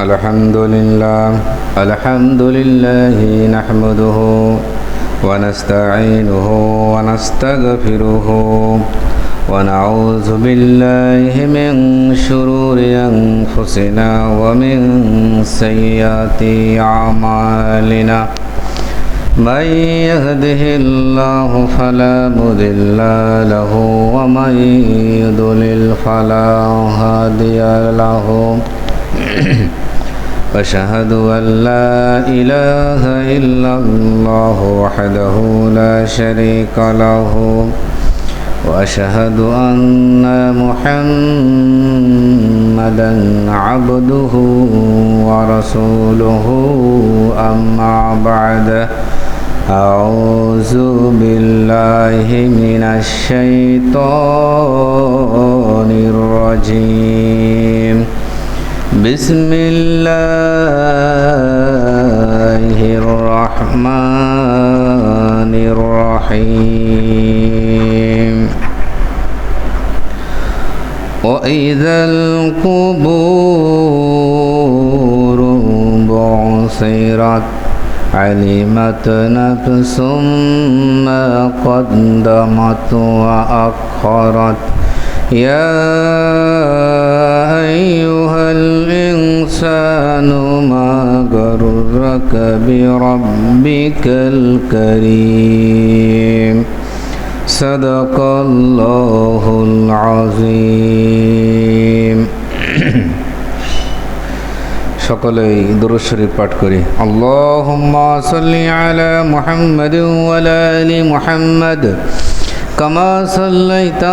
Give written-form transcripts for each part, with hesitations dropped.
الحمد لله نحمده ونستعينه ونستغفره ونعوذ بالله من شرور أنفسنا ومن سيئات أعمالنا من يهده الله فلا مضل له ومن يضلل فلا هادي له أشهد أن لا إله إلا الله وحده لا شريك له وأشهد أن محمدا عبده ورسوله أما بعد أعوذ بالله من الشيطان الرجيم بسم الله الرحمن الرحيم وإذا القبور بعثرت علمت نفس ما قدمت وأخرت يا أيها الإنسان ما غرك بربك الكريم صدق الله العظيم সকলেই দুরূদ শরীফ পাঠ করি আল্লাহুম্মা সাল্লি আলা মুহাম্মাদিন ওয়া আলা আলি মুহাম্মাদ কামা সাল্লাইতা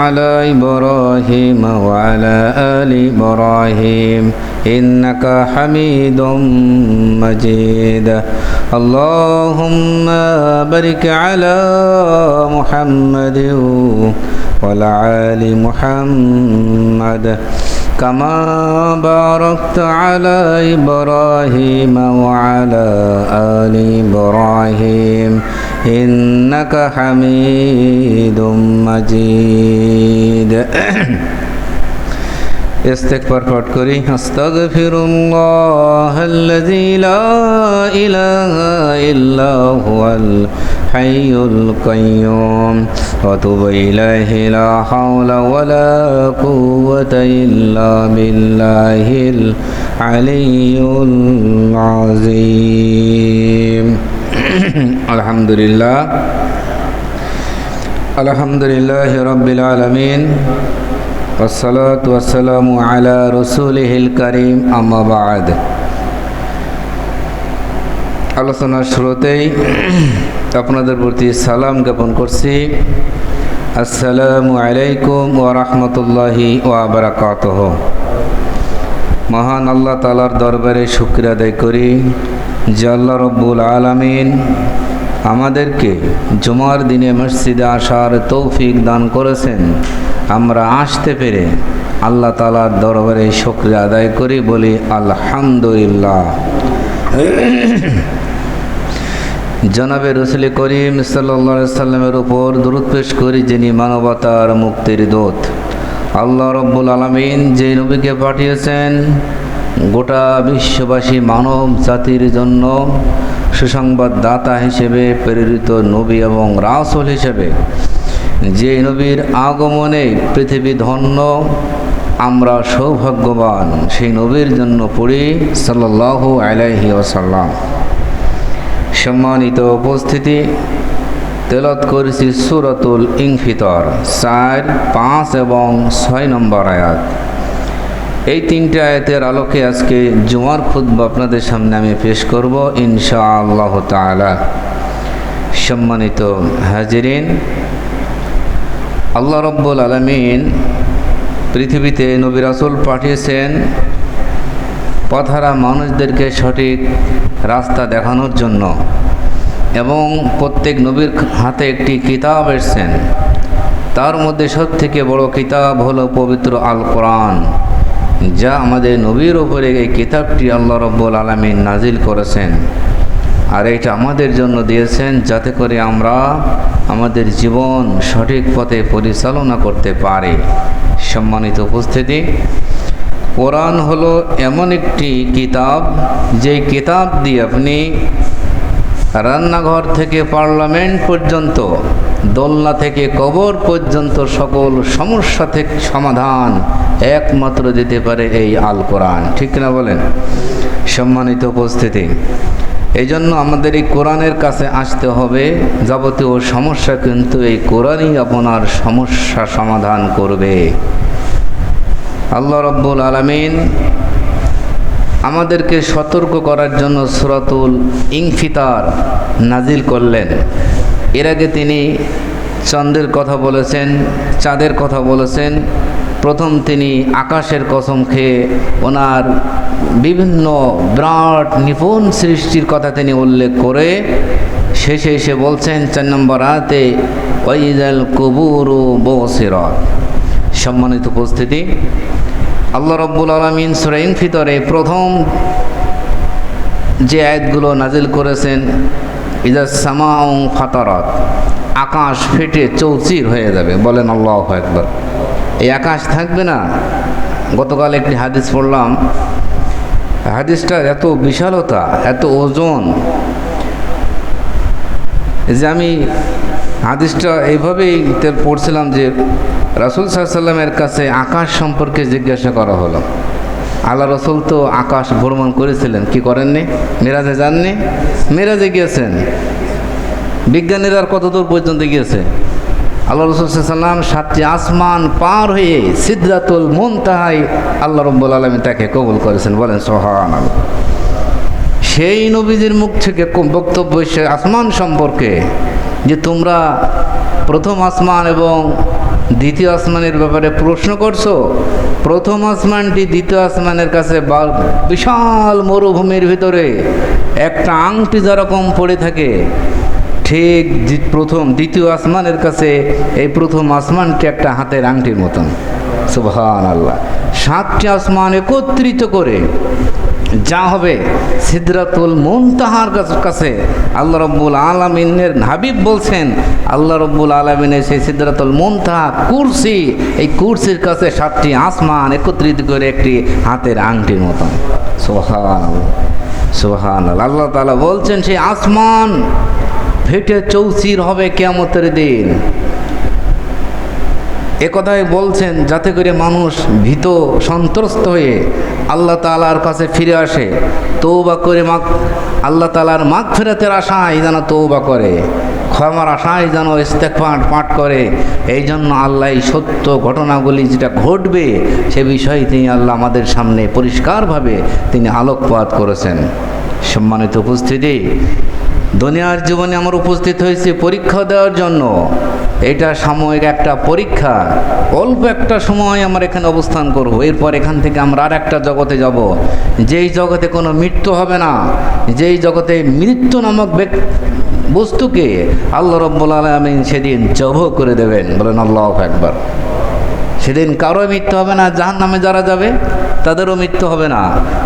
আলা ইব্রাহিম ওয়া আলা আলি ইব্রাহিম ইন্নাকা হামিদুম মাজিদ আল্লাহুম্মা বারিক আলা মুহাম্মাদিন ওয়া আলা আলি মুহাম্মাদ كما باركت على إبراهيم وعلى آل إبراهيم إنك حميد مجيد استغفار পাঠ করি আস্তাগফিরুল্লাহ الذي لا إله إلا هو الحي القيوم وأتوب إليه لا حول ولا قوة إلا بالله العلي العظيم الحمد لله رب العالمين والصلاة والسلام على رسوله الكريم أما بعد আলোচনার শুরুতেই আপনাদের প্রতি সালাম জ্ঞাপন করছি আসসালামু আলাইকুম ওয়া রাহমাতুল্লাহি ওয়া বারাকাতুহু মহান আল্লাহ তাআলার দরবারে শুকরিয়া আদায় করি যে আল্লাহ রাব্বুল আলামিন আমাদেরকে জুমার দিনে মসজিদে আসার তৌফিক দান করেছেন আমরা আসতে পেরে আল্লাহ তাআলার দরবারে শুকরিয়া আদায় করি বলি আলহামদুলিল্লাহ জনাবে রাসূল করিম সাল্লাল্লাহু আলাইহি সাল্লামের উপর দরুদ পেশ করি যিনি মানবতার মুক্তির দূত আল্লাহ রাব্বুল আলামিন যে নবীকে পাঠিয়েছেন গোটা বিশ্ববাসী মানব জাতির জন্য সুসংবাদদাতা হিসেবে প্রেরিত নবী এবং রাসূল হিসেবে যে নবীর আগমনে পৃথিবী ধন্য আমরা সৌভাগ্যবান সেই নবীর জন্য পড়ি সাল্লাল্লাহু আলাইহি ওয়াসাল্লাম সম্মানিত উপস্থিতি তেলাওয়াত করেছি সূরাতুল ইনফিতার 4, 5 এবং 6 নম্বর আয়াত এই তিনটি আয়াতের আলোকে আজকে জুমার খুতবা আপনাদের সামনে আমি পেশ করব ইনশাআল্লাহ তাআলা সম্মানিত হাজিরিন আল্লাহ রাব্বুল আলামিন পৃথিবীতে নবী রাসূল পাঠিয়েছেন পথহারা মানুষদেরকে সঠিক রাস্তা দেখানোর জন্য এবং প্রত্যেক নবীর হাতে একটি কিতাব এসেছেন তার মধ্যে সবথেকে বড় কিতাব হলো পবিত্র আল কোরআন যা আমাদের নবীর উপরে এই কিতাবটি আল্লাহ রাব্বুল আলামিন নাজিল করেছেন আর এটা আমাদের জন্য দিয়েছেন যাতে করে আমরা আমাদের জীবন সঠিক পথে পরিচালনা করতে পারি। সম্মানিত উপস্থিতি, কোরআন হলো এমন একটি কিতাব, যে কিতাব দিয়ে আপনি রান্নাঘর থেকে পার্লামেন্ট পর্যন্ত, দোলনা থেকে কবর পর্যন্ত সকল সমস্যা থেকে সমাধান একমাত্র দিতে পারে এই আল কোরআন। ঠিক না বলেন? সম্মানিত উপস্থিতি, এই জন্য আমাদের এই কোরআনের কাছে আসতে হবে। যাবতীয় সমস্যা কিন্তু এই কোরআনই আপনার সমস্যা সমাধান করবে। আল্লাহ রাব্বুল আলামিন আমাদেরকে সতর্ক করার জন্য সূরাতুল ইনফিতার নাজিল করলেন। এর আগে তিনি চন্দ্রের কথা বলেছেন, চাঁদের কথা বলেছেন। প্রথম তিনি আকাশের কসম খেয়ে ওনার বিভিন্ন বিরাট নিপুণ সৃষ্টির কথা তিনি উল্লেখ করে শেষে এসে বলছেন 4 নম্বর আয়াতে ওয়াইযাল কুবুরু বুসিরাত। সম্মানিত উপস্থিতি, আল্লাহ রাব্বুল আলামিন সূরা ইনফিতারে প্রথম যে আয়াতগুলো নাজিল করেছেন, ইযা সামাউ ফাতারাত, আকাশ ফেটে চৌচির হয়ে যাবে। বলেন আল্লাহু আকবার। এই আকাশ থাকবে না। গতকাল একটি হাদিস পড়লাম, হাদিসটার এত বিশালতা, এত ওজন, যে আমি হাদিসটা এইভাবেই পড়ছিলাম যে রাসূল সাল্লাল্লাহু আলাইহি ওয়াসাল্লামের কাছে আকাশ সম্পর্কে জিজ্ঞাসা করা হলো। আল্লাহ রাসূল তো আকাশ ভ্রমণ করেছিলেন, কি করেননি? মেরাজে যাননি? মেরাজে গিয়েছেন। বিজ্ঞানীরা আর কতদূর পর্যন্ত গিয়েছে? আল্লাহ রাসূল সাল্লাল্লাহু আলাইহি ওয়াসাল্লাম 7টি আসমান পার হয়ে সিদরাতুল মুনতাহায় আল্লাহ রাব্বুল আলামিন তাকে কবুল করেছেন। বলেন সুবহানাল্লাহ। সেই নবীজির মুখ থেকে বক্তব্য এসে আসমান সম্পর্কে, যে তোমরা প্রথম আসমান এবং দ্বিতীয় আসমানের ব্যাপারে প্রশ্ন করছো। প্রথম আসমানটি দ্বিতীয় আসমানের কাছে বিশাল মরুভূমির ভিতরে একটা আংটি যেরকম পড়ে থাকে, ঠিক দ্বিতীয় আসমানের কাছে এই প্রথম আসমানটি একটা হাতের আংটির মতন। সুবহানাল্লাহ। 7টি আসমান একত্রিত করে যা হবে সিদরাতুল মুনতাহার কাছে আল্লাহ রাব্বুল আলামিনের হাবিব বলছেন, আল্লাহ রাব্বুল আলামিনের সেই সিদরাতুল মুনতাহা কুরসি, এই কুরসির কাছে 7টি আসমান একত্রিত করে একটি হাতের আংটির মতন। সুবহানাল্লাহ, সুবহানাল্লাহ। আল্লাহ তাআলা বলছেন সেই আসমান ফেটে চৌচির হবে কিয়ামতের দিন। একথাই বলছেন যাতে করে মানুষ ভীত সন্ত্রস্ত হয়ে আল্লাহ তাআলার কাছে ফিরে আসে, তওবা করে আল্লাহ তাআলার মাগফিরাতের আশায় যেন তওবা করে, ক্ষমার আশায় যেন ইস্তেগফার পাঠ করে। এই জন্য আল্লাহ এই সত্য ঘটনাগুলি যেটা ঘটবে সে বিষয়ে তিনি আল্লাহ আমাদের সামনে পরিষ্কারভাবে তিনি আলোকপাত করেছেন। সম্মানিত উপস্থিতি, দুনিয়ার জীবনে আমার উপস্থিত হয়েছে পরীক্ষা দেওয়ার জন্য। এটা সাময়িক একটা পরীক্ষা, অল্প একটা সময় আমরা এখানে অবস্থান করব, এরপর এখান থেকে আমরা আর একটা জগতে যাব, যেই জগতে কোনো মৃত্যু হবে না, যেই জগতে মৃত্যু নামক বস্তুকে আল্লাহ রাব্বুল আলামিন সেদিন জব করে দেবেন। বলেন আল্লাহু আকবার। সেদিন কারো মৃত্যু হবে না। জাহান্নামে যারা যাবে তাদেরও মৃত্যু হবে না,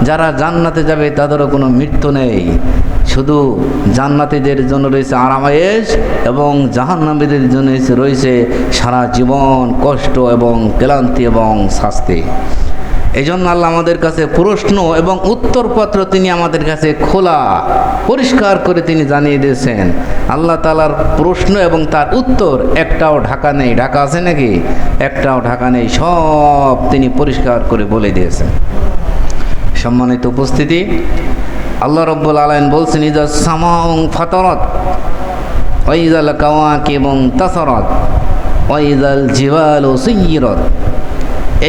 যারা জান্নাতে যাবে তাদেরও কোনো মৃত্যু নেই। শুধু জান্নাতীদের জন্য রয়েছে আরামায়েশ এবং জাহান্নামীদের জন্য রয়েছে সারা জীবন কষ্ট এবং ক্লান্তি এবং শাস্তি। এই জন্য আল্লাহ আমাদের কাছে প্রশ্ন এবং উত্তরপত্র তিনি আমাদের কাছে খোলা পরিষ্কার করে তিনি জানিয়ে দিয়েছেন। আল্লাহ তাআলার প্রশ্ন এবং তার উত্তর একটাও ঢাকা নেই। ঢাকা আছে নাকি? একটাও ঢাকা নেই, সব তিনি পরিষ্কার করে বলে দিয়েছেন। সম্মানিত উপস্থিতি, আল্লাহ রাব্বুল আলামিন বলছেন ইযা সামাউ ফাতারাত ওয়া ইযাল কাওয়াকিবু তাসারাত ওয়া ইযাল জিবালু সুয়িরাত।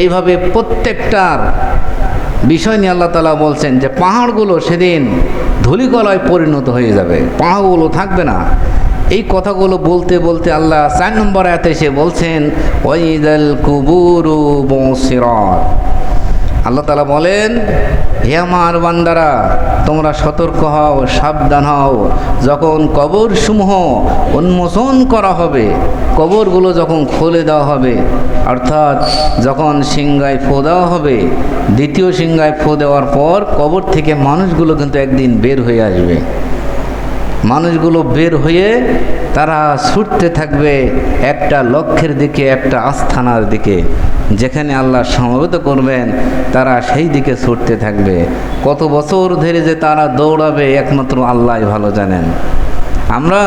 এইভাবে প্রত্যেকটার বিষয় নিয়ে আল্লাহ তাআলা বলছেন যে পাহাড়গুলো সেদিন ধূলিকণায় পরিণত হয়ে যাবে, পাহাড়গুলো থাকবে না। এই কথাগুলো বলতে বলতে আল্লাহ 4 নম্বর আয়াতে এসে বলছেন ওয়া ইযাল কুবুরু বুসিরাত। আল্লাহ তাআলা বলেন, হে আমার বান্দারা, তোমরা সতর্ক হও, সাবধান হও। যখন কবরসমূহ উন্মোচন করা হবে, কবরগুলো যখন খুলে দেওয়া হবে, অর্থাৎ যখন সিংহায় ফু দেওয়া হবে, দ্বিতীয় সিংহায় ফু দেওয়ার পর কবর থেকে মানুষগুলো কিন্তু একদিন বের হয়ে আসবে। মানুষগুলো বের হয়ে তারা ছুটতে থাকবে একটা লক্ষ্যের দিকে, একটা আস্থানার দিকে, যেখানে আল্লাহ সমবেত করবেন তারা সেই দিকে ছুটতে থাকবে। কত বছর ধরে যে তারা দৌড়াবে একমাত্র আল্লাহ ভালো জানেন। আমরা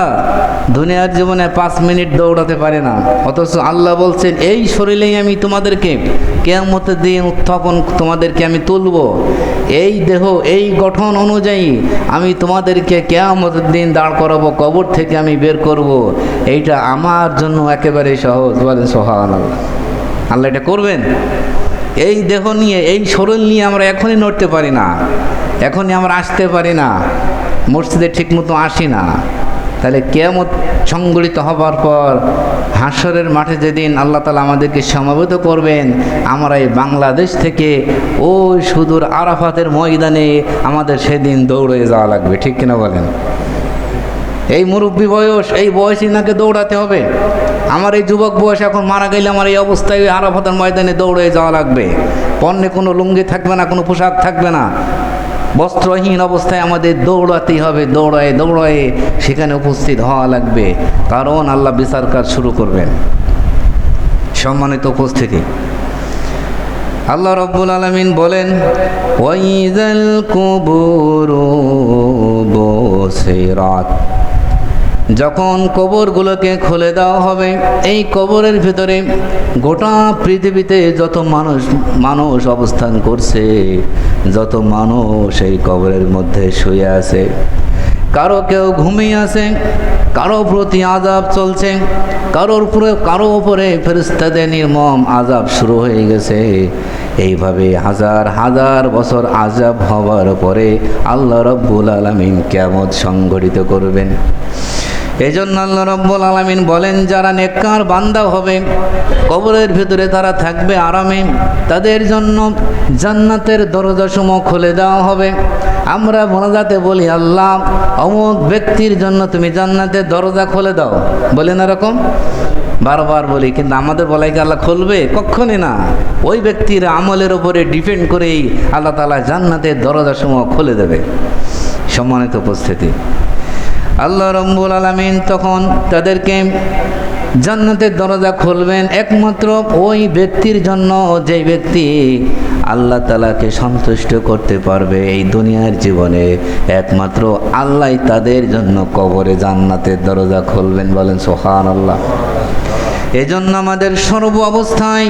দুনিয়ার জীবনে 5 মিনিট দৌড়াতে পারি না, অথচ আল্লাহ বলছেন এই শরীরেই আমি তোমাদেরকে কিয়ামতের দিন উত্থাপন, তোমাদেরকে আমি তুলব, এই দেহ এই গঠন অনুযায়ী আমি তোমাদেরকে কিয়ামতের দিন দাঁড় করাবো, কবর থেকে আমি বের করব। এইটা আমার জন্য একেবারে সহজ। বলেন সুবহানাল্লাহ। আল্লাহ এটা করবেন। এই দেহ নিয়ে, এই শরীর নিয়ে আমরা এখনই নড়তে পারি না, এখনই আমরা আসতে পারি না, মসজিদে ঠিকমতো আসি না। তাহলে কিয়ামত সংগঠিত হবার পর হাশরের মাঠে যেদিন আল্লাহ তাআলা আমাদেরকে সমবেত করবেন, আমরা এই বাংলাদেশ থেকে ওই সুদূর আরাফাতের ময়দানে আমাদের সেদিন দৌড়ে যাওয়া লাগবে, ঠিক কিনা বলেন? এই মুরব্বী বয়স, এই বয়সে নাকি দৌড়াতে হবে। আমার এই যুবক বয়স এখন মারা গেলে আমার এই অবস্থায় আরাফাতের ময়দানে দৌড়ে যাওয়া লাগবে। পণ্যে কোনো লুঙ্গি থাকবে না, কোনো পোশাক থাকবে না, বস্ত্রহীন অবস্থায় আমাদের দৌড়াতেই হবে। দৌড়ায় দৌড়ায় সেখানে উপস্থিত হওয়া লাগবে, কারণ আল্লাহ বিচার কাজ শুরু করবেন। সম্মানিত উপস্থিতি, আল্লাহ রাব্বুল আলামিন বলেন ওয়াইযাল কুবুরু বুসিরাত, যখন কবরগুলোকে খুলে দেওয়া হবে, এই কবরের ভিতরে গোটা পৃথিবীতে যত মানুষ অবস্থান করছে, যত মানুষ এই কবরের মধ্যে শুয়ে আছে, কেউ ঘুমিয়ে আছে, কারো প্রতি আযাব চলছে, কারো উপরে ফেরেশতাদের নির্মম আযাব শুরু হয়ে গেছে। এইভাবে হাজার হাজার বছর আযাব হওয়ার পরে আল্লাহ রাব্বুল আলামিন কিয়ামত সংঘটিত করবেন। এই জন্য আল্লাহ রাব্বুল আলামিন বলেন, যারা নেককার বান্দা হবে, কবরের ভিতরে তারা থাকবে আরামে, তাদের জন্য জান্নাতের দরজাসমূহ খুলে দেওয়া হবে। আমরা মোনাজাতে বলি, আল্লাহ অমুক ব্যক্তির জন্য তুমি জান্নাতের দরজা খুলে দাও, বলেন এরকম বারবার বলি, কিন্তু আমাদের বলাই কি আল্লাহ খুলবে? কখনই না। ওই ব্যক্তির আমলের উপরে ডিপেন্ড করেই আল্লাহ তাআলা জান্নাতের দরজাসমূহ খুলে দেবে। সম্মানিত উপস্থিতি, আল্লাহ রাব্বুল আলামিন তখন তাদেরকে জান্নাতের দরজা খুলবেন একমাত্র ওই ব্যক্তির জন্য, যে ব্যক্তি আল্লাহ তাআলাকে সন্তুষ্ট করতে পারবে। এই দুনিয়ার জীবনে একমাত্র আল্লাহ তাদের জন্য কবরে জান্নাতের দরজা খুলবেন। বলেন সুবহানাল্লাহ। এজন্য আমাদের সর্ব অবস্থায়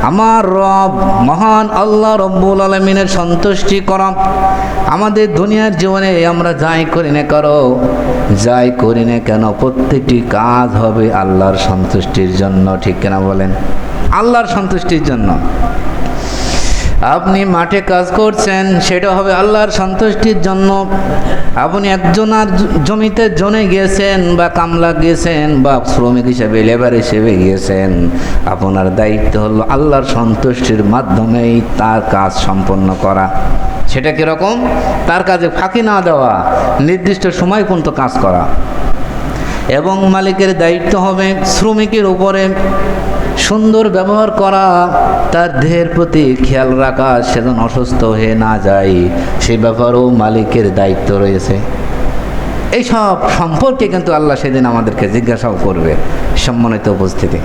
আমার রব মহান আল্লাহ রব্বুল আলামিনের সন্তুষ্টি করা। আমাদের দুনিয়ার জীবনে আমরা যাই করি না কেন প্রত্যেকটি কাজ হবে আল্লাহর সন্তুষ্টির জন্য, ঠিক কিনা বলেন? আল্লাহর সন্তুষ্টির জন্য। আপনি মাঠে কাজ করছেন, সেটা হবে আল্লাহর সন্তুষ্টির জন্য। আপনি একজনের জমিতে জনে গিয়েছেন, বা কামলা গিয়েছেন, বা শ্রমিক হিসেবে লেবার হিসেবে গিয়েছেন, আপনার দায়িত্ব হলো আল্লাহর সন্তুষ্টির মাধ্যমেই তার কাজ সম্পন্ন করা। সেটা কীরকম? তার কাজে ফাঁকি না দেওয়া, নির্দিষ্ট সময় পর্যন্ত কাজ করা। এবং মালিকের দায়িত্ব হবে শ্রমিকের উপরে সুন্দর ব্যবহার করা, তার দেহের প্রতি খেয়াল রাখা, সে যেন অসুস্থ হয়ে না যায়, সেই ব্যাপারেও মালিকের দায়িত্ব রয়েছে। এইসব সম্পর্কে কিন্তু আল্লাহ সেদিন আমাদেরকে জিজ্ঞাসাও করবে। সম্মানিত উপস্থিতি,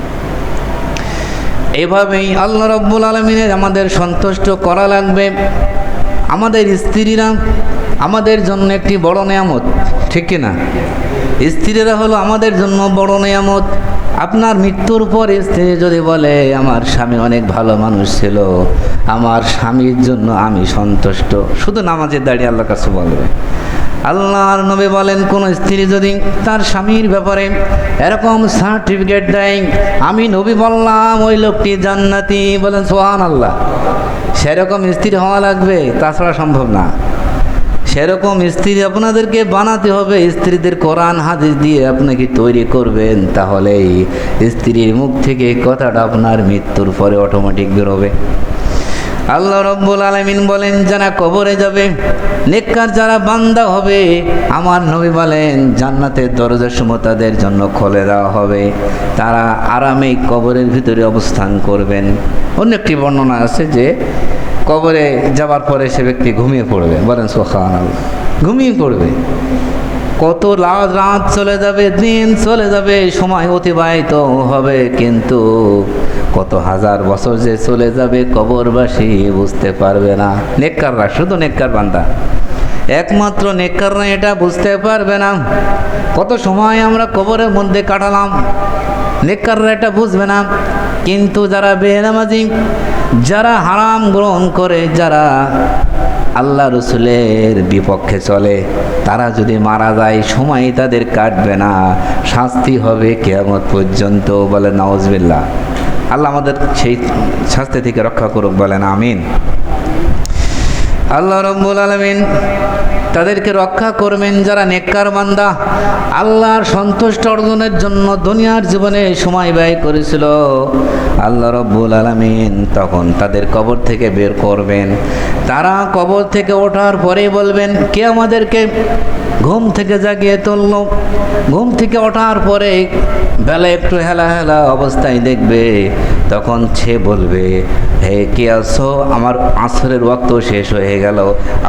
এভাবেই আল্লাহ রাব্বুল আলামিনের আমাদের সন্তুষ্ট করা লাগবে। আমাদের স্ত্রীরা আমাদের জন্য একটি বড় নেয়ামত, ঠিক কিনা? স্ত্রীরা হলো আমাদের জন্য বড় নেয়ামত। আপনার মৃত্যুর পর স্ত্রী যদি বলে, আমার স্বামী অনেক ভালো মানুষ ছিল, আমার স্বামীর জন্য আমি সন্তুষ্ট, শুধু নামাজের দাঁড়িয়ে আল্লাহর কাছে বলবে। আল্লাহর নবী বলেন, কোন স্ত্রী যদি তার স্বামীর ব্যাপারে এরকম সার্টিফিকেট দেয়, আমি নবী বললাম ওই লোকটি জান্নাতি, বলেন সুবহানাল্লাহ। সেরকম স্ত্রী হওয়া লাগবে, তাছাড়া সম্ভব না। সেরকম স্ত্রী আপনাদেরকে বানাতে হবে। স্ত্রীদের কোরআন হাদিস দিয়ে আপনাকে তৈরি করবেন, তাহলেই স্ত্রীর মুখ থেকে কথাটা আপনার মৃত্যুর পরে অটোমেটিক বেরোবে। আল্লাহ রাব্বুল আলামিন বলেন, যারা কবরে যাবে, নেককার যারা বান্দা হবে, আমার নবী বলেন জান্নাতের দরজাসমূহ তাদের জন্য খুলে দেওয়া হবে। তারা আরামে কবরের ভিতরে অবস্থান করবেন। অন্য একটি বর্ণনা আছে যে কবরে যাবার পরে সে ব্যক্তি ঘুমিয়ে পড়বে, বলেন সুবহানাল্লাহ। ঘুমিয়ে পড়বে। কত রাত চলে যাবে, দিন চলে যাবে, সময় অতিবাহিত হবে, কিন্তু কত হাজার বছর যে চলে যাবে কবরবাসী বুঝতে পারবে না। নেককাররা, শুধু নেককার বান্দা, একমাত্র নেককাররা এটা বুঝতে পারবে না। কত সময় আমরা কবরের মধ্যে কাটালাম, নেককাররা এটা বুঝবে না। কিন্তু যারা বেনামাজি, যারা হারাম গ্রহণ করে, যারা আল্লাহ রসুলের বিপক্ষে চলে, তারা যদি মারা যায় সময় তাদের কাটবে না, শাস্তি হবে কিয়ামত পর্যন্ত। বলে নাউজুবিল্লাহ। আল্লাহ আমাদের সেই শাস্তি থেকে রক্ষা করুক, বলেন আমিন। আল্লাহ রাব্বুল আলামিন তাদেরকে রক্ষা করবেন যারা নেককার বান্দা, আল্লাহর সন্তুষ্ট অর্জনের জন্য দুনিয়ার জীবনে সময় ব্যয় করেছিল। আল্লাহ রাব্বুল আলামিন তখন তাদের কবর থেকে বের করবেন। তারা কবর থেকে ওঠার পরে বলবেন, কে আমাদেরকে ঘুম থেকে জাগিয়ে তুলল? ঘুম থেকে ওঠার পরে বেলা একটু হেলা হেলা অবস্থায় দেখবে, তখন সে বলবে, হে কে আছো? আমার আসরের ওয়াক্ত শেষ হয়ে গেল,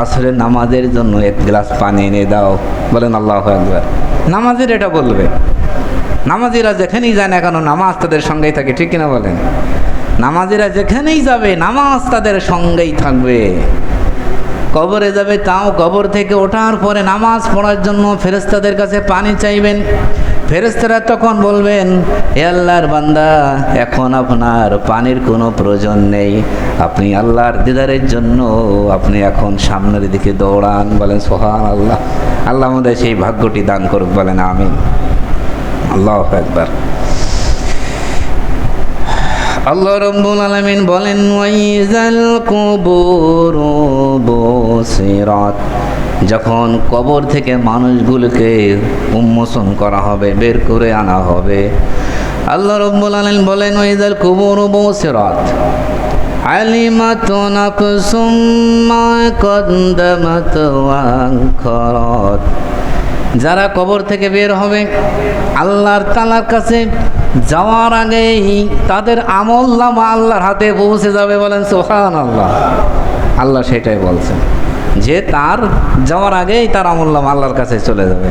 আসরের নামাজের জন্য এক গ্লাস পানি এনে দাও। বলেন আল্লাহু আকবার। নামাজের এটা বলবে। নামাজিরা যেখানেই যায় না কেন নামাজ তাদের সঙ্গেই থাকে, ঠিক কিনা বলেন? নামাজিরা যেখানেই যাবে নামাজ তাদের সঙ্গেই থাকবে। কবরে যাবে, তাও কবর থেকে ওঠার পরে নামাজ পড়ার জন্য ফেরেশতাদের কাছে পানি চাইবেন। ফেরেশতারা তখন বলবেন, হে আল্লাহর বান্দা, এখন আপনার পানির কোনো প্রয়োজন নেই, আপনি আল্লাহর দিদারের জন্য আপনি এখন সামনের দিকে দৌড়ান। বলেন সুবহানাল্লাহ। আল্লাহ আমাদের সেই ভাগ্যটি দান করুক, বলেন আমিন। আল্লাহু আকবার। আল্লাহ রাব্বুল আলামিন বলেন, ওয়াইজাল কুবুরু বুসিরাত, যখন কবর থেকে মানুষগুলোকে উন্মোচন করা হবে, বের করে আনা হবে, আল্লাহ রাব্বুল আলামিন বলেন, ওয়াইজাল কুবুরু বুসিরাত আলিমাত নাফসুম মা কদ্দামাত ওয়া আখখারাত। যারা কবর থেকে বের হবে আল্লাহর তাআলার কাছে যাওয়ার আগেই তাদের আমলনামা আল্লাহর হাতে পৌঁছে যাবে। বলেন সুবহানাল্লাহ। আল্লাহ সেটাই বলছেন যে তার যাওয়ার আগেই তার আমলনামা আল্লাহর কাছে চলে যাবে।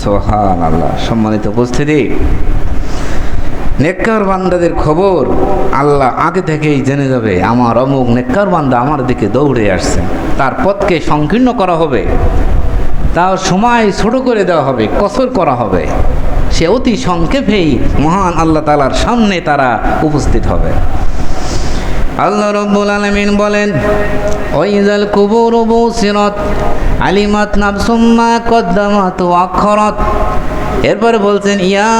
সুবহানাল্লাহ। সম্মানিত উপস্থিতি, নেককার বান্দাদের খবর আল্লাহ আগে থেকেই জেনে যাবে। আমার অমুক নেককার বান্দা আমার দিকে দৌড়ে আসছে, তার পথকে সংকীর্ণ করা হবে, তার সময় ছোট করে দেওয়া হবে, কসর করা হবে। সে অতি সংক্ষেপেই মহান আল্লাহ তাআলার সামনে তারা উপস্থিত হবে। আল্লাহ রাব্বুল আলামিন বলেন, ওয়াইজাল কুবুরু বুসিরাত আলিমাত নাফসুম মা কদ্দামাত ওয়া আখখারাত। এরপরে বলছেন, ইয়া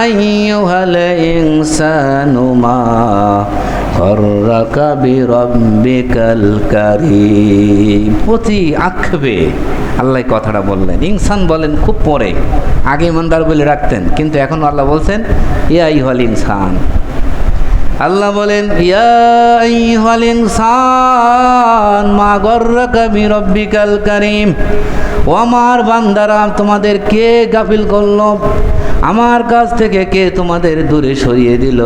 আইয়ুহাল ইনসানু মা গররাকা বিরাব্বিকাল কারীম। প্রতি আক্ষেপে আল্লাহ কথাটা বললেন। ইনসান বলেন খুব পরে, আগে ইমানদার বলে রাখতেন, কিন্তু এখন আল্লাহ বলছেন ইয়া আইয়ুহাল ইনসান। আল্লাহ বলেন, ইয়া আইয়ুহাল ইনসান মা গররাকা বিরাব্বিকাল কারীম। ও আমার বান্দারা, তোমাদের কে গাফিল করলো? আমার কাছ থেকে কে তোমাদের দূরে সরিয়ে দিল?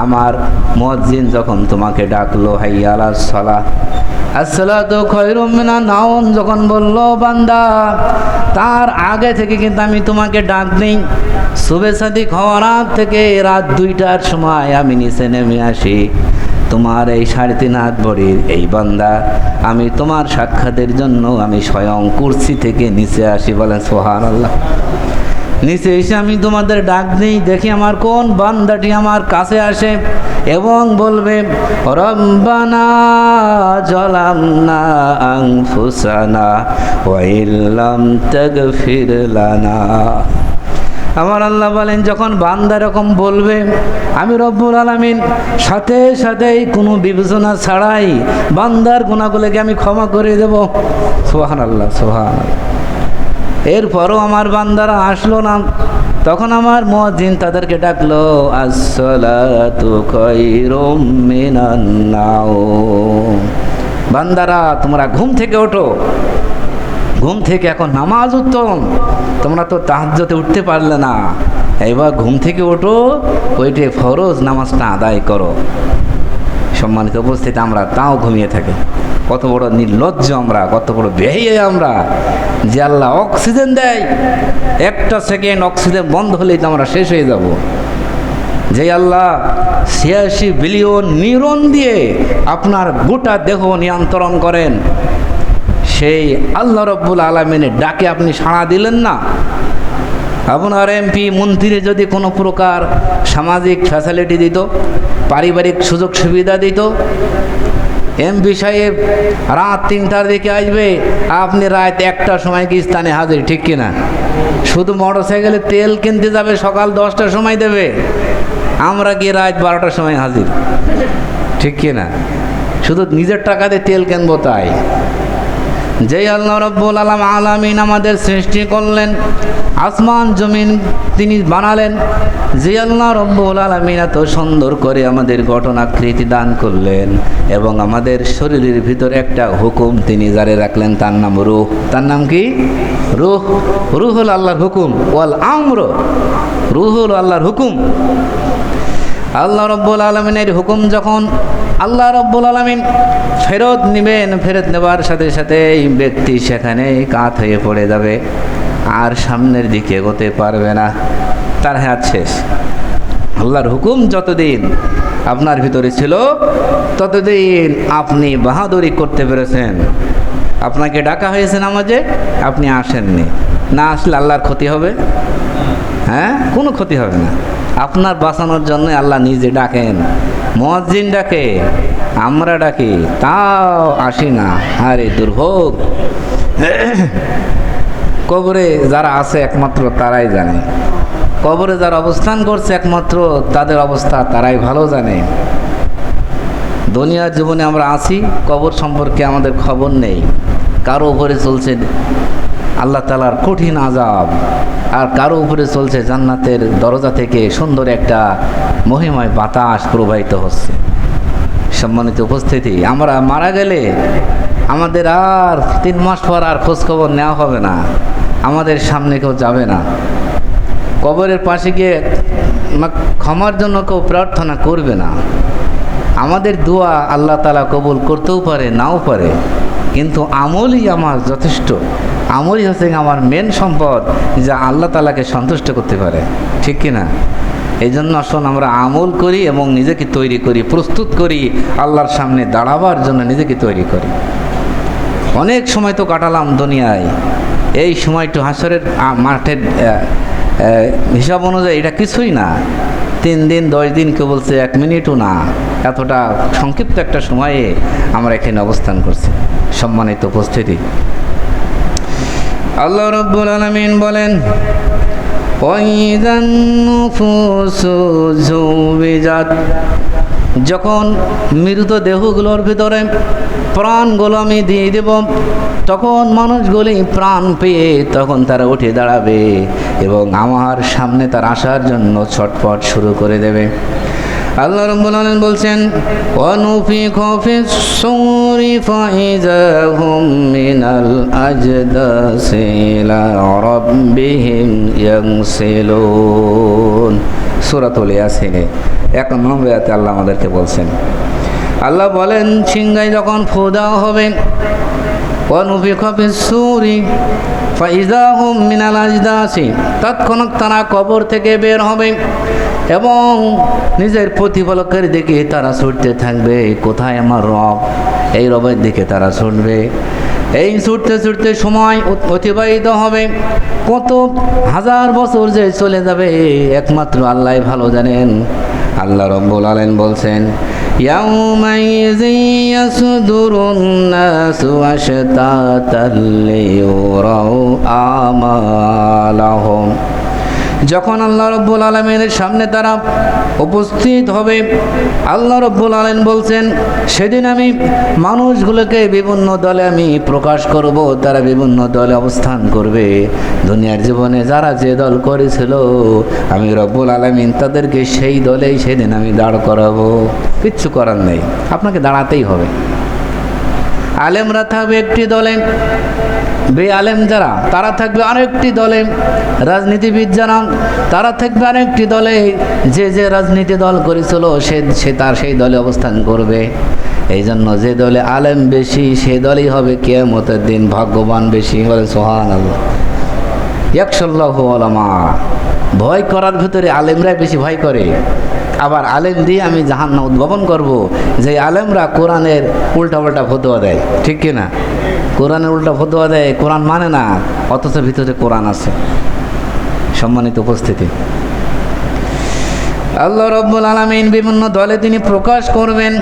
আমার মুয়াজ্জিন যখন তোমাকে ডাকলো, হাইয়া আলাস সালাহ, আসসালাতু খায়রুম মিনান নাওম যখন বললো বান্দা, তার আগে থেকে কিন্তু আমি তোমাকে ডাক নেই। সুবে সাদিক হওয়ার আগ থেকে রাত 2টার সময় আমি নিচে নেমে আসি। তোমার এই 3.5 হাত ভরির এই বান্দা, আমি তোমার সাক্ষাতের জন্য আমি স্বয়ং কুরসি থেকে নিচে আসি। বলেন সুবহানাল্লাহ। নিচে এসে আমি তোমাদের ডাক দিই, দেখি আমার কোন বান্দাটি আমার কাছে আসে এবং বলবে, রব্বানা জালামনা আনফুসানা ওয়া ইল্লাম তাগফির লানা। আমার আল্লাহ বলেন, যখন বান্দা এরকম বলবে, আমি রব্বুল আলামিন সাথে সাথেই কোনো বিবেচনা ছাড়াই বান্দার গুনাহগুলোকে আমি ক্ষমা করে দেব। সুবহানাল্লাহ, সুবহানাল্লাহ। এরপরও আমার বান্দারা আসলো না, তখন আমার মুয়াজ্জিন তাদেরকে ডাকলো, আসসালাতু খায়রুম মিনান নাওম। বান্দারা, তোমরা ঘুম থেকে ওঠো, ঘুম থেকে এখন নামাজ উত্তম। তোমরা তো তাহাজ্জুদে উঠতে পারলে না, এবার ঘুম থেকে ওঠো, ওইটে ফরজ নামাজটা আদায় করো। সম্মানিত উপস্থিতি, আমরা তাও ঘুমিয়ে থাকি। কত বড় নির্লজ্জ আমরা, কত বড় বেহিয়ে আমরা, যে আল্লাহ অক্সিজেন দেয়, একটা সেকেন্ড অক্সিজেন বন্ধ হলেই তো আমরা শেষ হয়ে যাব। যে আল্লাহ ৮৬ বিলিয়ন নিউরন দিয়ে আপনার গোটা দেহ নিয়ন্ত্রণ করেন, সেই আল্লাহ রব্বুল আলামিনের ডাকে আপনি সাড়া দিলেন না। আপনার এমপি মন্ত্রী যদি কোনো প্রকার সামাজিক ফ্যাসিলিটি দিত, পারিবারিক সুযোগ সুবিধা দিত, এমপি সাহেব রাত ৩টার দিকে আসবে, আপনি রাত ১টার সময় কি স্থানে হাজির, ঠিক কিনা? শুধু মোটর সাইকেলে তেল কিনতে যাবে সকাল 10টার সময় দেবে, আমরা কি রাত 12টার সময় হাজির, ঠিক কিনা? শুধু নিজের টাকাতে তেল কিনবো তাই। যেই আল্লাহ রব্বুল আলামিন আমাদের সৃষ্টি করলেন, আসমান জমিন তিনি বানালেন, যে আল্লাহ রব্বুল আলামিন এত সুন্দর করে আমাদের গঠনাকৃতি দান করলেন এবং আমাদের শরীরের ভিতরে একটা হুকুম তিনি জারি রাখলেন, তার নাম রূহ। তার নাম কি? রূহ। রূহ হল আল্লাহর হুকুম, ওয়াল আমর, রূহ হল আল্লাহর হুকুম। আল্লাহ রব্বুল আলামিনের হুকুম যখন আল্লাহ রব্বুল আলামিন ফেরত নেবেন, ফেরত নেবার সাথে সাথে এই ব্যক্তি সেখানে কাত হয়ে পড়ে যাবে, আর সামনের দিকে এগোতে পারবে না, তার হাত শেষ। আল্লাহর হুকুম যতদিন আপনার ভিতরে ছিল ততদিন আপনি বাহাদুরি করতে পেরেছেন। আপনাকে ডাকা হয়েছে নামাজে, আপনি আসেননি, না আসলে আল্লাহর ক্ষতি হবে? হ্যাঁ, কোনো ক্ষতি হবে না। আপনার বাঁচানোর জন্য আল্লাহ নিজে ডাকেন, মুয়াজ্জিন ডাকে, আমরা ডাকি, তাও আসি না। আরে দুর্ভোগ! কবরে যারা আছে একমাত্র তারাই জানে, কবরে যারা অবস্থান করছে একমাত্র তাদের অবস্থা তারাই ভালো জানে। দুনিয়ার জীবনে আমরা আছি, কবর সম্পর্কে আমাদের খবর নেই। কারো উপরে চলছে আল্লাহ তাআলার কঠিন আযাব, আর কারো উপরে চলছে জান্নাতের দরজা থেকে সুন্দর একটা মহিময় বাতাস প্রবাহিত হচ্ছে। সম্মানিত উপস্থিতি, আমরা মারা গেলে আমাদের আর ৩ মাস পর আর খোঁজখবর নেওয়া হবে না, আমাদের সামনে কেউ যাবে না, কবরের পাশে গিয়ে ক্ষমার জন্য কেউ প্রার্থনা করবে না। আমাদের দোয়া আল্লাহ তাআলা কবুল করতেও পারে, নাও পারে, কিন্তু আমলই আমার যথেষ্ট। আমলই হচ্ছে আমার মেন সম্পদ, যা আল্লাহ তাআলাকে সন্তুষ্ট করতে পারে, ঠিক কিনা? এই জন্য আসুন আমরা আমল করি এবং নিজেকে তৈরি করি, প্রস্তুত করি, আল্লাহর সামনে দাঁড়াবার জন্য নিজেকে তৈরি করি। অনেক সময় তো কাটালাম দুনিয়ায়, এই সময়টা হাসরের মাঠের হিসাব অনুযায়ী এটা কিছুই না। 3 দিন 10 দিন, কেউ বলছে 1 মিনিটও না, এতটা সংক্ষিপ্ত একটা সময়ে আমরা এখানে অবস্থান করছি। সম্মানিত উপস্থিতি, আল্লাহ রাব্বুল আলামিন বলেন, ওয়াইযান নুফুসু যুবিজাত, যখন মৃত দেহগুলোর ভিতরে প্রাণগুলো আমি দিয়ে দেব, তখন মানুষগুলি প্রাণ পেয়ে তখন তারা উঠে দাঁড়াবে এবং আমার সামনে তার আসার জন্য ছটফট শুরু করে দেবে। আল্লাহ রাব্বুল আলামিন বলছেন, ওয়ানুফিখা ফিস-সূরি ফাইযা হুম মিনাল আজদাসি ইলা রাব্বিহিম ইয়ানসিলুন। সূরাতুল ইয়াসিন 1 নম্বর আয়াতে আল্লাহ আমাদেরকে বলছেন, আল্লাহ বলেন, সিংহায় যখন ফু দেওয়া হবে, ওয়ানুফিখা ফিস-সূরি ফাইযা হুম মিনাল আজদাসি, তৎক্ষণাৎ তারা কবর থেকে বের হবে এবং নিজের প্রতিপালকের দিকে তারা ছুটতে থাকবে। কোথায় আমার রব? এই রবের দিকে তারা ছুটবে। এই ছুটতে ছুটতে সময় অতিবাহিত হবে, কত হাজার বছর যে চলে যাবে একমাত্র আল্লাহ ভালো জানেন। আল্লাহ রাব্বুল আলামিন বলছেন, ইয়াউমাইযি ইয়াসদুরুন নাসু আশতাতাল লিয়ুরাউ আমালাহুম, যখন আল্লাহ রাব্বুল আলামিনের সামনে তারা উপস্থিত হবে, আল্লাহ রাব্বুল আলামিন বলছেন, সেদিন আমি মানুষগুলোকে বিভিন্ন দলে আমি প্রকাশ করব, তারা বিভিন্ন দলে অবস্থান করবে। দুনিয়ার জীবনে যারা যে দল করেছিল আমি রাব্বুল আলামিন তাদেরকে সেই দলেই সেদিন আমি দাঁড় করাবো। কিচ্ছু করার নেই, আপনাকে দাঁড়াতেই হবে। আলেমরা থাকবে একটি দলে, বেআলেম যারা তারা থাকবে আরেকটি দলে, রাজনীতিবিদ যারা তারা থাকবে আরেকটি দলে, যে যে রাজনীতি দল করেছিল সে তার সেই দলে অবস্থান করবে। এই জন্য যে দলে আলেম বেশি সেই দলই হবে কিয়ামতের দিন ভাগ্যবান বেশি। বলে সুবহানাল্লাহ। ইয়াকশাল্লাহু উলামা, ভয় করার ভিতরে আলেমরাই বেশি ভয় করে। আবার আলেম দিয়ে আমি জাহান্নাম উদ্ভাবন করব, যে আলেমরা কোরআনের উল্টাপাল্টা ফতোয়া দেয়, ঠিক কিনা? কোরআনের উল্টা ফতোয়া দেয়, কোরআন মানে না, অথচ ভিতরে কোরআন আছে। সম্মানিত উপস্থিতি, আল্লাহ রাব্বুল আলামিন বিভিন্ন দলে তিনি প্রকাশ করবেন।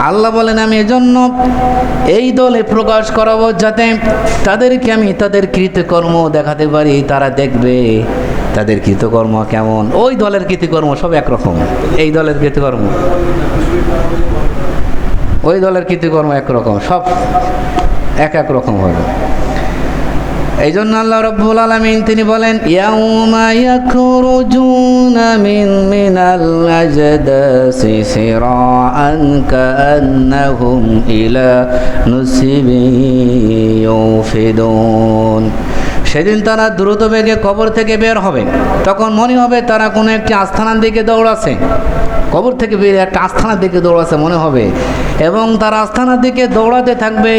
আল্লাহ বলেন আমি এজন্য এই দলে প্রকাশ করাবো যাতে তাদেরকে আমি তাদের কৃতকর্ম দেখাতে পারি, তারা দেখবে তাদের কৃতকর্ম কেমন। ওই দলের কৃতকর্ম সব একরকম, এই দলের কৃতকর্ম ওই দলের কৃতকর্ম একরকম, সব এক এক রকম হবে। এই জন্য আল্লাহ রাব্বুল আলামিন তিনি বলেন ইয়াউমা ইয়াখরুজুনা মিনাল আজদাসি সিরাআন কাআন্নাহুম ইলা নুসিবিন ইউফিদুন। সেদিন তারা দ্রুত বেগে কবর থেকে বের হবে, তখন মনে হবে তারা কোনো একটি আস্থানার দিকে দৌড়াচ্ছে। কবর থেকে বেরিয়ে একটা আস্থানার দিকে দৌড়াচ্ছে মনে হবে, এবং তারা আস্থানার দিকে দৌড়াতে থাকবে।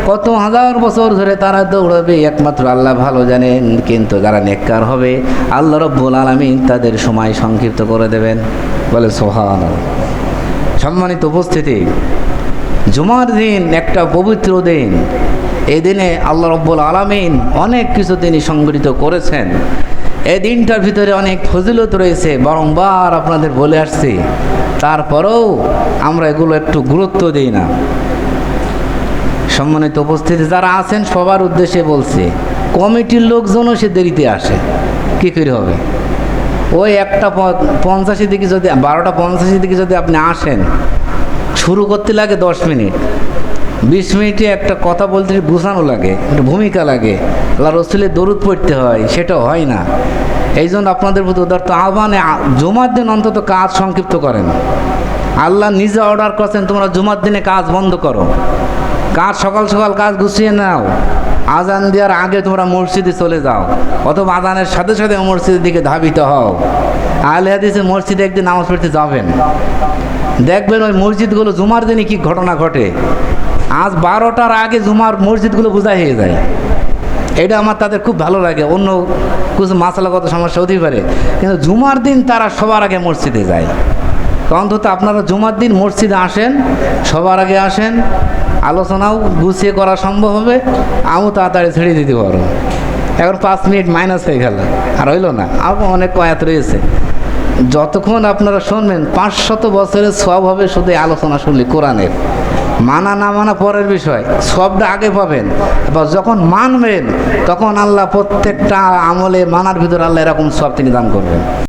কত হাজার বছর ধরে তারা দৌড়াবে একমাত্র আল্লাহ ভালো জানেন। কিন্তু যারা নেককার হবে আল্লাহ রাব্বুল আলামিন তাদের সময় সংক্ষিপ্ত করে দেবেন। বলে সুবহানাল্লাহ। সম্মানিত উপস্থিতি, জুমার দিন একটা পবিত্র দিন। এই দিনে আল্লাহ রাব্বুল আলামিন অনেক কিছু তিনি সংগঠিত করেছেন। এই দিনটার ভিতরে অনেক ফজিলত রয়েছে, বারংবার আপনাদের বলে আসছি, তারপরেও আমরা এগুলো একটু গুরুত্ব দিই না। সম্মানিত উপস্থিতি যারা আছেন সবার উদ্দেশ্যে বলছি, কমিটির লোকজনও সে দেরিতে আসে, কী করে হবে? ওই 1:50 দিকে যদি 12:50 দিকে যদি আপনি আসেন, শুরু করতে লাগে 10 মিনিট, 20 মিনিটে একটা কথা বলতে গুছানো লাগে, একটা ভূমিকা লাগে, আল্লাহ রাসূলের দরুদ পড়তে হয়, সেটা হয় না। এই জন্য আপনাদের প্রতি উদারত আহ্বানে জুমার দিন অন্তত কাজ সংক্ষিপ্ত করেন। আল্লাহ নিজে অর্ডার করছেন তোমরা জুমার দিনে কাজ বন্ধ করো, কাজ সকাল সকাল কাজ গুছিয়ে নাও, আজান দেওয়ার আগে তোমরা মসজিদে চলে যাও, অথবা আজানের সাথে সাথে মসজিদের দিকে ধাবিত হও। আহলে হাদিসে মসজিদে একদিন নামাজ পড়তে যাবেন, দেখবেন ওই মসজিদগুলো জুমার দিনে কি ঘটনা ঘটে। আজ 12টার আগে জুমার মসজিদগুলো বোঝা হয়ে যায়, এটা আমার তাদের খুব ভালো লাগে। অন্য কিছু মাসালাগত সমস্যা হতেই পারে, কিন্তু জুমার দিন তারা সবার আগে মসজিদে যায়। অন্তত আপনারা জুমার দিন মসজিদে আসেন, সবার আগে আসেন, আলোচনাও গুছিয়ে করা সম্ভব হবে, আমিও তাড়াতাড়ি ছেড়ে দিতে পারবো। এখন 5 মিনিট মাইনাস হয়ে গেল, আর হইল না, আরও অনেক কয়াত রয়েছে। যতক্ষণ আপনারা শুনবেন 500 বছরের সওয়াব হবে শুধু আলোচনা শুনলে কোরআনের। মানা না মানা পরের বিষয়, সবটা আগে পাবেন। এবার যখন মানবেন তখন আল্লাহ প্রত্যেকটা আমলে মানার ভিতরে আল্লাহ এরকম সব তিনি দান করবেন।